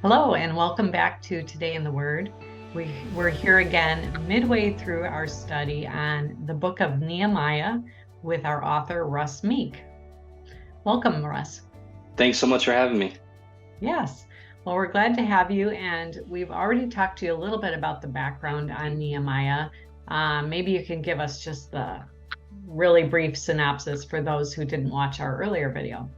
Hello, and welcome back to Today in the Word. We're here again midway through our study on the book of Nehemiah with our author, Russ Meek. Welcome, Russ. Thanks so much for having me. Yes. Well, we're glad to have you, and we've already talked to you a little bit about the background on Nehemiah. Maybe you can give us just the really brief synopsis for those who didn't watch our earlier video.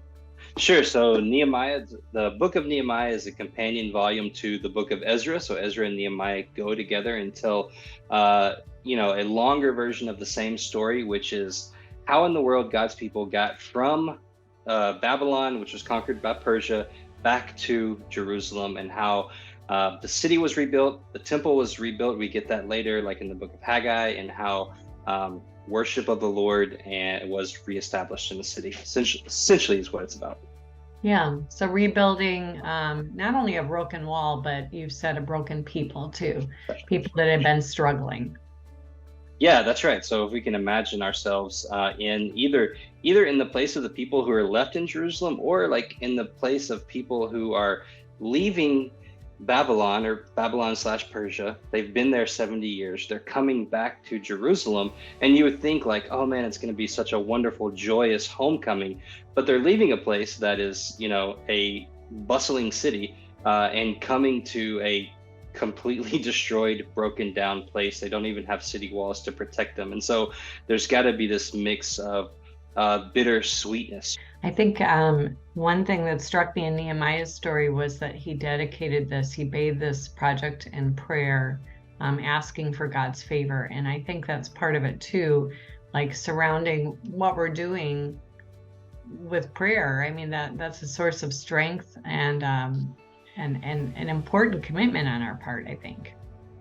Sure. So Nehemiah, the book of Nehemiah is a companion volume to the book of Ezra. So Ezra and Nehemiah go together until, a longer version of the same story, which is how in the world God's people got from Babylon, which was conquered by Persia, back to Jerusalem, and how the city was rebuilt, the temple was rebuilt. We get that later, like in the book of Haggai, and how worship of the Lord and was reestablished in the city. Essentially is what it's about. Yeah, so rebuilding not only a broken wall, but you've said a broken people too, people that have been struggling. Yeah, that's right. So if we can imagine ourselves in either in the place of the people who are left in Jerusalem, or like in the place of people who are leaving Babylon or Babylon/Persia. They've been there 70 years. They're coming back to Jerusalem. And you would think like, oh man, it's going to be such a wonderful, joyous homecoming. But they're leaving a place that is, a bustling city and coming to a completely destroyed, broken down place. They don't even have city walls to protect them. And so there's got to be this mix of bitter sweetness. I think one thing that struck me in Nehemiah's story was that he bathed this project in prayer, asking for God's favor. And I think that's part of it too, like surrounding what we're doing with prayer. I mean, that's a source of strength and an important commitment on our part, I think.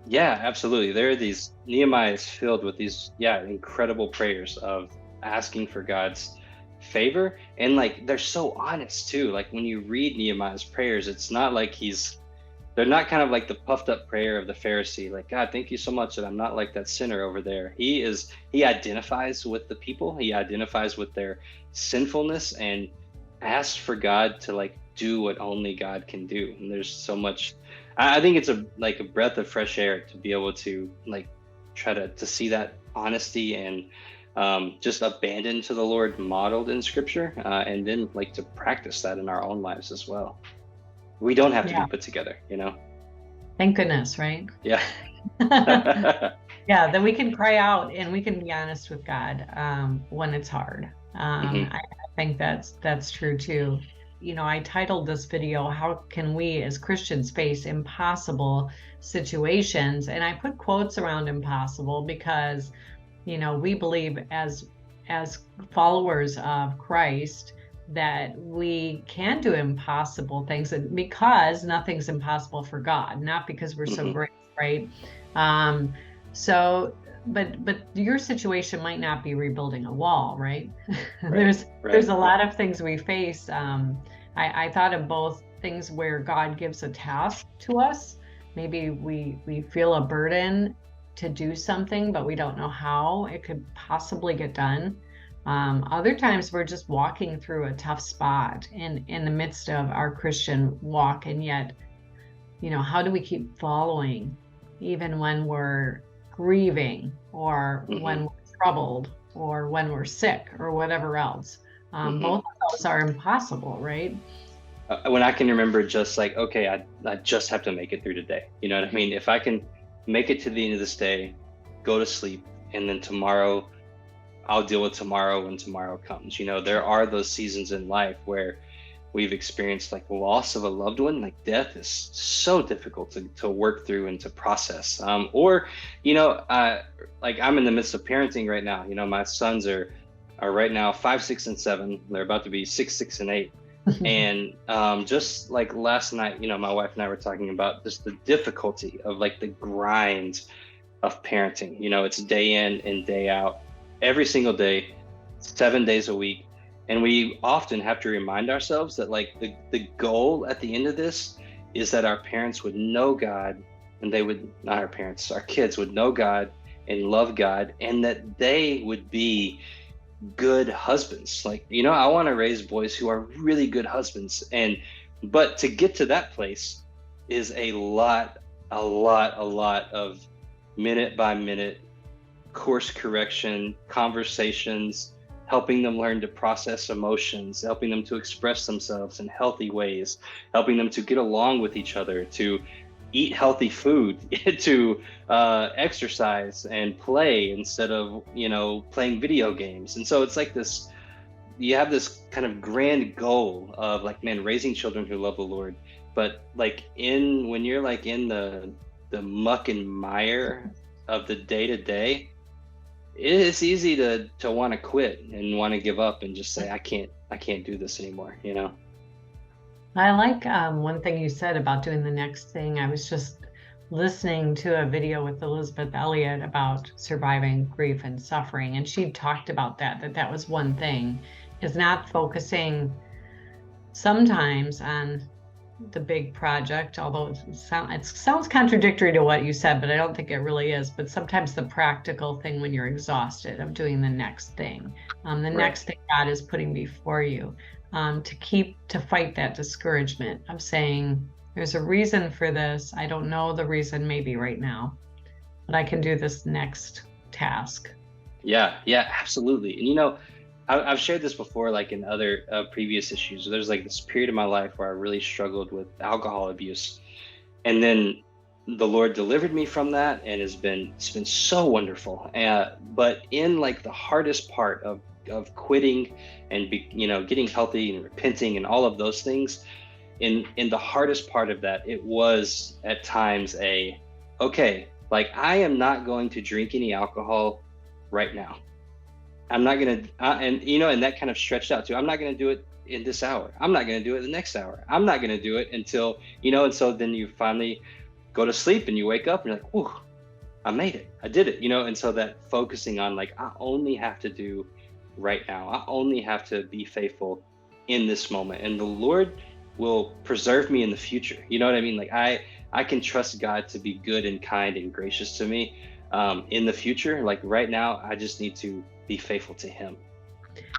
Yeah, absolutely. There are these, Nehemiah is filled with these, incredible prayers of asking for God's favor. And like, they're so honest too. Like when you read Nehemiah's prayers, it's not like they're not kind of like the puffed up prayer of the Pharisee, like, God, thank you so much that I'm not like that sinner over there. He identifies with the people. He identifies with their sinfulness and asks for God to like do what only God can do. And there's so much, I think it's a breath of fresh air to be able to like try to see that honesty and just abandon to the Lord modeled in scripture, and then like to practice that in our own lives as well. We don't have to be put together, Thank goodness, right? Yeah. Yeah, that we can cry out and we can be honest with God when it's hard. I think that's true too. I titled this video, How Can We as Christians Face Impossible Situations? And I put quotes around impossible because we believe as followers of Christ that we can do impossible things, because nothing's impossible for God, not because we're so great, right? But your situation might not be rebuilding a wall, right? There's a lot of things we face. I thought of both things where God gives a task to us. Maybe we feel a burden to do something, but we don't know how it could possibly get done. Other times we're just walking through a tough spot in the midst of our Christian walk. And yet, how do we keep following even when we're grieving or when we're troubled or when we're sick or whatever else? Both of those are impossible, right? When I can remember just like, okay, I just have to make it through today. You know what I mean? If I can make it to the end of this day, go to sleep, and then tomorrow I'll deal with tomorrow when tomorrow comes. There are those seasons in life where we've experienced like loss of a loved one. Like death is so difficult to work through and to process. Like I'm in the midst of parenting right now. My sons are right now 5, 6, and 7. They're about to be 6, 6, and 8. And just like last night, my wife and I were talking about just the difficulty of like the grind of parenting. It's day in and day out, every single day, 7 days a week. And we often have to remind ourselves that like the goal at the end of this is that our parents would know God, and our kids would know God and love God, and that they would be good husbands. Like, I want to raise boys who are really good husbands. But to get to that place, is a lot of minute by minute course correction, conversations, helping them learn to process emotions, helping them to express themselves in healthy ways, helping them to get along with each other, to eat healthy food, to exercise and play instead of, playing video games. And so it's like this, you have this kind of grand goal of like, man, raising children who love the Lord. But like when you're like in the muck and mire of the day to day, it's easy to want to quit and want to give up and just say, I can't do this anymore, I like one thing you said about doing the next thing. I was just listening to a video with Elizabeth Elliot about surviving grief and suffering, and she talked about that was one thing, is not focusing sometimes on the big project, although it sounds contradictory to what you said, but I don't think it really is. But sometimes the practical thing when you're exhausted of doing the next thing, next thing God is putting before you, to fight that discouragement of saying, there's a reason for this. I don't know the reason maybe right now, but I can do this next task. Yeah, absolutely. And I've shared this before, like in other previous issues. There's like this period of my life where I really struggled with alcohol abuse, and then the Lord delivered me from that, and it's been so wonderful. But in like the hardest part of quitting and getting healthy and repenting and all of those things, in the hardest part of that, it was at times like I am not going to drink any alcohol right now. I'm not going to, and that kind of stretched out to, I'm not going to do it in this hour. I'm not going to do it the next hour. I'm not going to do it until, and so then you finally go to sleep and you wake up and you're like, whew, I made it. I did it, and so that focusing on like, I only have to do right now. I only have to be faithful in this moment, and the Lord will preserve me in the future. You know what I mean? Like I can trust God to be good and kind and gracious to me in the future. Like right now, I just need to be faithful to Him.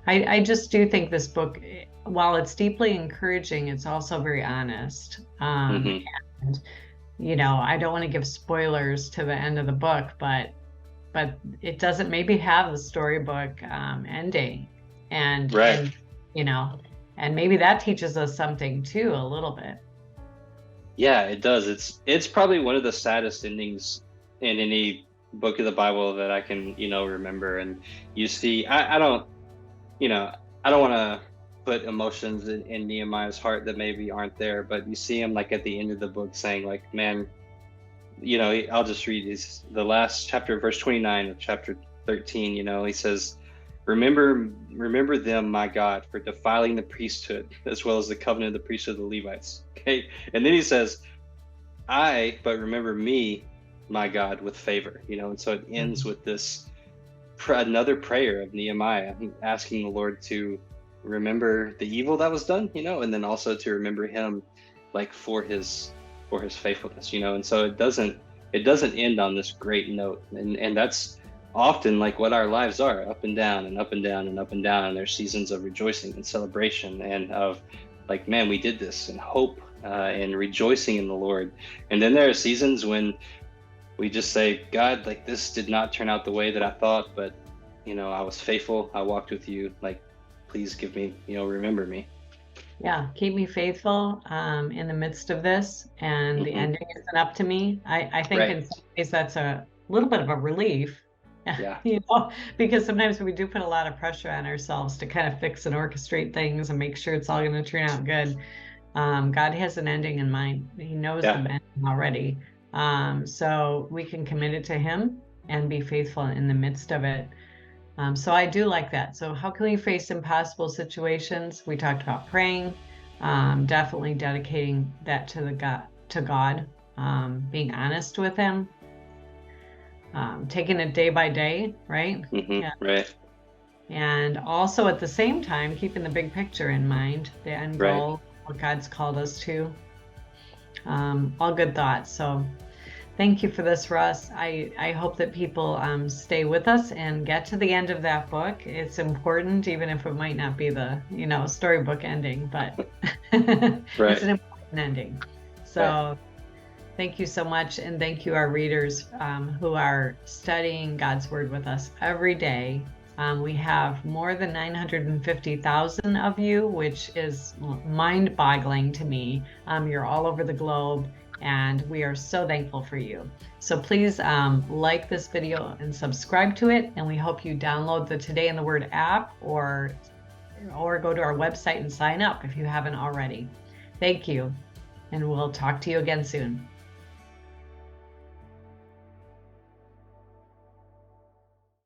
I just do think this book, while it's deeply encouraging, it's also very honest. And I don't want to give spoilers to the end of the book, but it doesn't maybe have the storybook ending, and maybe that teaches us something too, a little bit. Yeah, it does. It's probably one of the saddest endings in any book of the Bible that I can, remember. And you see, I don't want to put emotions in Nehemiah's heart that maybe aren't there, but you see him like at the end of the book saying like, man, I'll just read the last chapter, verse 29 of chapter 13, he says, remember them, my God, for defiling the priesthood, as well as the covenant of the priesthood of the Levites. Okay. And then he says, but remember me, my God, with favor, and so it ends with this, another prayer of Nehemiah, asking the Lord to remember the evil that was done, and then also to remember him like for his faithfulness, and so it doesn't end on this great note. And that's often like what our lives are, up and down and up and down and up and down. And there's seasons of rejoicing and celebration and of like, man, we did this, and hope and rejoicing in the Lord. And then there are seasons when we just say, God, like this did not turn out the way that I thought, but I was faithful. I walked with you. Like, please give me, remember me. Yeah, keep me faithful in the midst of this, and the ending isn't up to me. I think in some ways that's a little bit of a relief. Yeah. Because sometimes we do put a lot of pressure on ourselves to kind of fix and orchestrate things and make sure it's all going to turn out good. God has an ending in mind. He knows the ending already. So we can commit it to Him and be faithful in the midst of it. So I do like that. So how can we face impossible situations? We talked about praying, definitely dedicating that to God, being honest with Him, taking it day by day, right? Right. And also at the same time, keeping the big picture in mind, the end goal, what God's called us to. All good thoughts. So thank you for this, Russ. I hope that people stay with us and get to the end of that book. It's important, even if it might not be the storybook ending, but it's an important ending. So Thank you so much. And thank you, our readers who are studying God's Word with us every day. We have more than 950,000 of you, which is mind-boggling to me. You're all over the globe, and we are so thankful for you. So please like this video and subscribe to it. And we hope you download the Today in the Word app or go to our website and sign up if you haven't already. Thank you, and we'll talk to you again soon.